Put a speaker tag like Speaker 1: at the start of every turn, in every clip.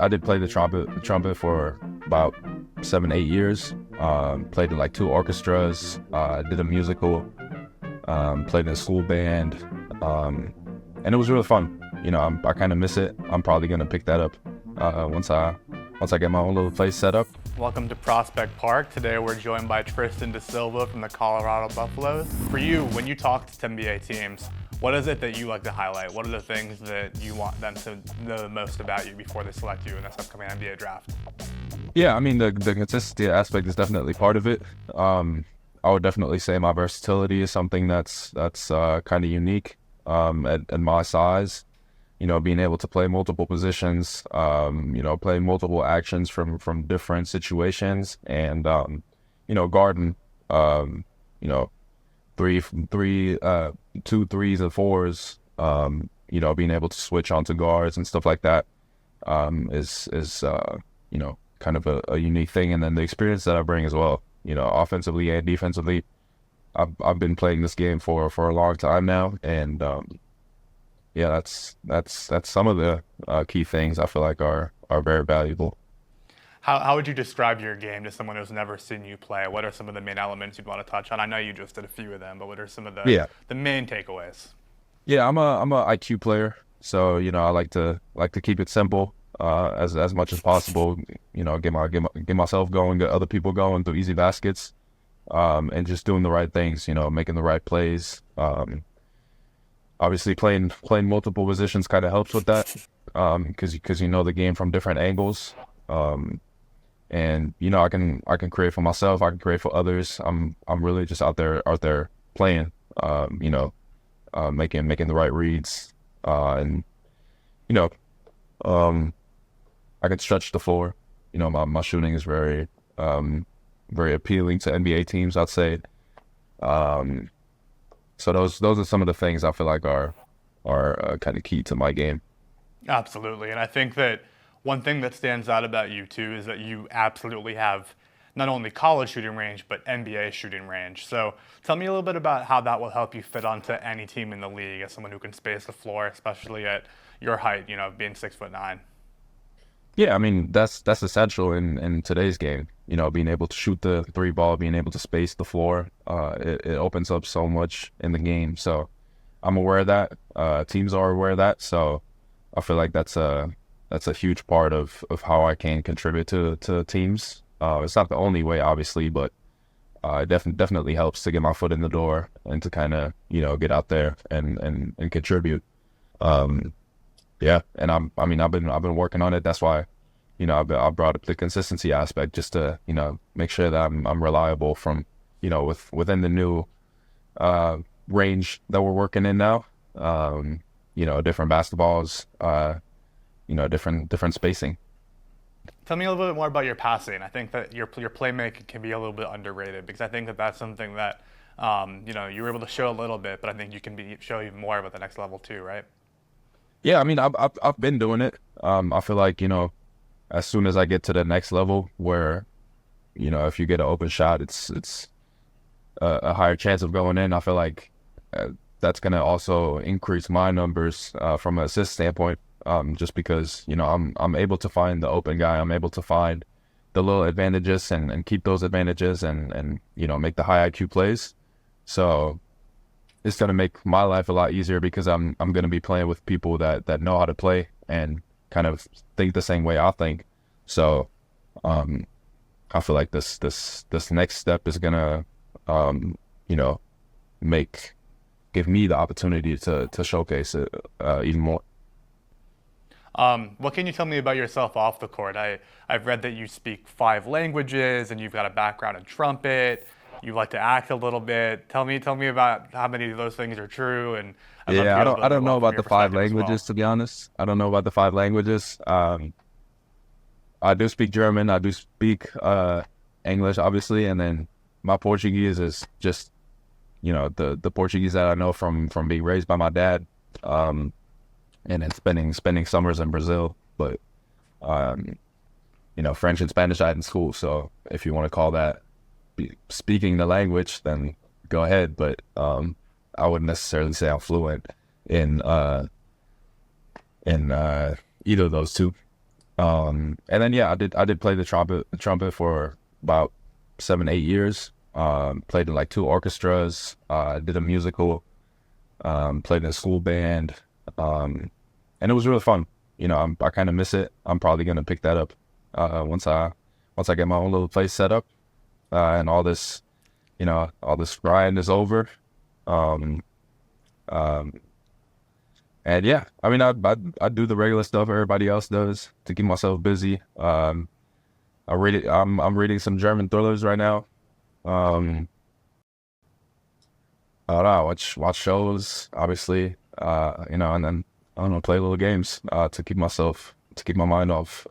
Speaker 1: I did play the trumpet for about 7-8 years. Played in like 2 orchestras. Did a musical. Played in a school band. And it was really fun. I kind of miss it. I'm probably gonna pick that up once I get my own little place set up.
Speaker 2: Welcome to Prospect Park. Today we're joined by Tristan da Silva from the Colorado Buffaloes. For you, when you talk to NBA teams, what is it that you like to highlight? What are the things that you want them to know the most about you before they select you in this upcoming NBA draft?
Speaker 1: Yeah, I mean the consistency aspect is definitely part of it. I would definitely say my versatility is something that's kind of unique at my size. Being able to play multiple positions, play multiple actions from different situations, and guarding, two threes and fours, being able to switch onto guards and stuff like that, is kind of a unique thing. And then the experience that I bring as well, offensively and defensively. I've been playing this game for a long time now, and yeah, that's some of the key things I feel like are very valuable.
Speaker 2: How would you describe your game to someone who's never seen you play? What are some of the main elements you'd want to touch on? I know you just did a few of them, but what are some of the main takeaways?
Speaker 1: Yeah, I'm a IQ player, so I like to keep it simple as much as possible. Get myself going, get other people going through easy baskets, and just doing the right things. Making the right plays. Obviously, playing multiple positions kind of helps with that, because you know the game from different angles, and I can create for myself. I can create for others. I'm really just out there playing, making the right reads, and I can stretch the floor. My shooting is very very appealing to NBA teams, I'd say. So those are some of the things I feel like are kind of key to my game.
Speaker 2: Absolutely, and I think that one thing that stands out about you too is that you absolutely have not only college shooting range but NBA shooting range. So tell me a little bit about how that will help you fit onto any team in the league as someone who can space the floor, especially at your height, being 6'9".
Speaker 1: Yeah, I mean that's essential in today's game. Being able to shoot the three ball, being able to space the floor, it opens up so much in the game. So I'm aware of that. Teams are aware of that. So I feel like that's a huge part of how I can contribute to teams. It's not the only way, obviously, but it definitely helps to get my foot in the door and to kind of get out there and contribute. Yeah, and I've been working on it. That's why, I brought up the consistency aspect just to, make sure that I'm reliable from, within the new range that we're working in now. Different basketballs, different spacing.
Speaker 2: Tell me a little bit more about your passing. I think that your playmaking can be a little bit underrated because I think that that's something that you were able to show a little bit, but I think you can show even more at the next level too, right?
Speaker 1: Yeah, I mean, I've been doing it. I feel like, as soon as I get to the next level where, if you get an open shot, it's a higher chance of going in. I feel like that's going to also increase my numbers from an assist standpoint, just because, I'm able to find the open guy. I'm able to find the little advantages and keep those advantages and make the high IQ plays. So it's going to make my life a lot easier because I'm going to be playing with people that know how to play and kind of think the same way I think. So I feel like this next step is going to give me the opportunity to showcase it even more.
Speaker 2: What can you tell me about yourself off the court? I've read that you speak 5 languages and you've got a background in trumpet. You like to act a little bit. Tell me about how many of those things are true. And
Speaker 1: I don't know about the 5 languages, to be honest. I don't know about the 5 languages. I do speak German. I do speak English, obviously, and then my Portuguese is just the Portuguese that I know from being raised by my dad, and then spending summers in Brazil. But French and Spanish I had in school. So if you want to call that speaking the language, then go ahead. But I wouldn't necessarily say I'm fluent in either of those two. And then yeah, I did play the trumpet for about 7, 8 years. Played in like two orchestras. Did a musical. Played in a school band. And it was really fun. I kind of miss it. I'm probably gonna pick that up once I get my own little place set up, and all this grind is over. Um, um, and yeah, I mean, I do the regular stuff everybody else does to keep myself busy. I'm reading some German thrillers right now. Um, I don't know, watch shows, obviously. And then I don't know, play little games to keep my mind off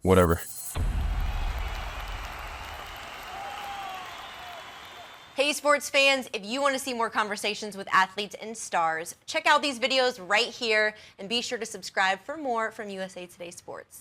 Speaker 1: whatever.
Speaker 3: Hey, sports fans, if you want to see more conversations with athletes and stars, check out these videos right here and be sure to subscribe for more from USA Today Sports.